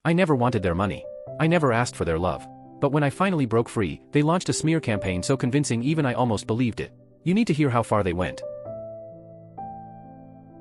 I never wanted their money. I never asked for their love. But when I finally broke free, they launched a smear campaign so convincing even I almost believed it. You need to hear how far they went.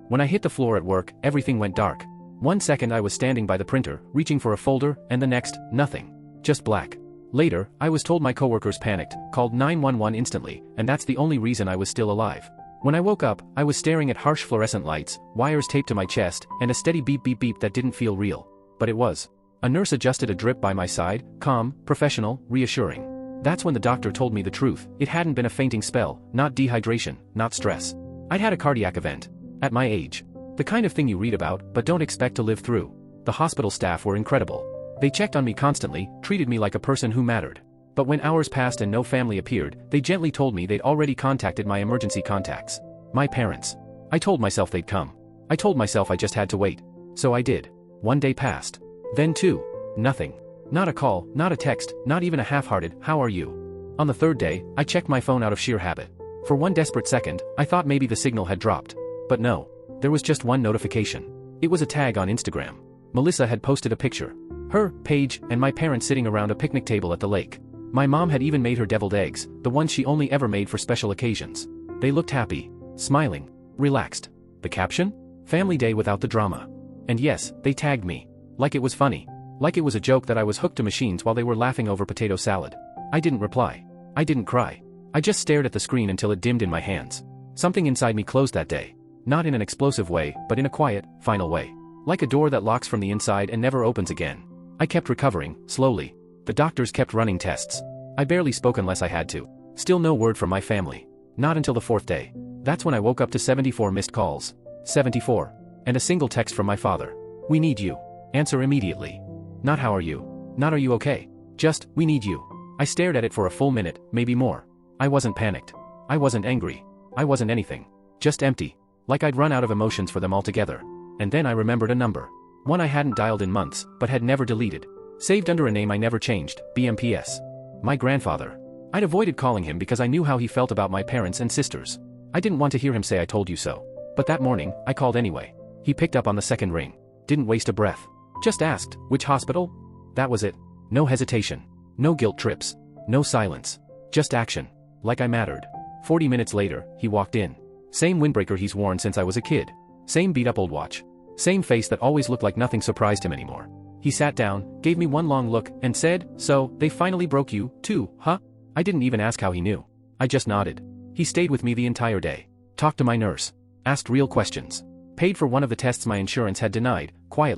When I hit the floor at work, everything went dark. 1 second I was standing by the printer, reaching for a folder, and the next, nothing. Just black. Later, I was told my coworkers panicked, called 911 instantly, and that's the only reason I was still alive. When I woke up, I was staring at harsh fluorescent lights, wires taped to my chest, and a steady beep beep beep that didn't feel real. But it was. A nurse adjusted a drip by my side, calm, professional, reassuring. That's when the doctor told me the truth. It hadn't been a fainting spell, not dehydration, not stress. I'd had a cardiac event. At my age. The kind of thing you read about, but don't expect to live through. The hospital staff were incredible. They checked on me constantly, treated me like a person who mattered. But when hours passed and no family appeared, they gently told me they'd already contacted my emergency contacts. My parents. I told myself they'd come. I told myself I just had to wait. So I did. 1 day passed. Then 2. Nothing. Not a call, not a text, not even a half-hearted, "How are you?" On the 3rd day, I checked my phone out of sheer habit. For 1 desperate second, I thought maybe the signal had dropped. But no. There was just 1 notification. It was a tag on Instagram. Melissa had posted a picture. Her, Paige, and my parents sitting around a picnic table at the lake. My mom had even made her deviled eggs, the ones she only ever made for special occasions. They looked happy, smiling, relaxed. The caption? Family day without the drama. And yes, they tagged me. Like it was funny. Like it was a joke that I was hooked to machines while they were laughing over potato salad. I didn't reply. I didn't cry. I just stared at the screen until it dimmed in my hands. Something inside me closed that day. Not in an explosive way, but in a quiet, final way. Like a door that locks from the inside and never opens again. I kept recovering, slowly. The doctors kept running tests. I barely spoke unless I had to. Still no word from my family. Not until the 4th day. That's when I woke up to 74 missed calls. 74. And a single text from my father. "We need you. Answer immediately." Not "how are you?" Not "are you okay?" Just, "we need you." I stared at it for a full minute, maybe more. I wasn't panicked. I wasn't angry. I wasn't anything. Just empty. Like I'd run out of emotions for them altogether. And then I remembered a number. One I hadn't dialed in months, but had never deleted. Saved under a name I never changed, BMPS. My grandfather. I'd avoided calling him because I knew how he felt about my parents and sisters. I didn't want to hear him say "I told you so." But that morning, I called anyway. He picked up on the 2nd ring. Didn't waste a breath. Just asked, "Which hospital?" That was it. No hesitation. No guilt trips. No silence. Just action. Like I mattered. 40 minutes later, he walked in. Same windbreaker he's worn since I was a kid. Same beat-up old watch. Same face that always looked like nothing surprised him anymore. He sat down, gave me one long look, and said, "So, they finally broke you, too, huh?" I didn't even ask how he knew. I just nodded. He stayed with me the entire day. Talked to my nurse. Asked real questions. Paid for one of the tests my insurance had denied, quietly.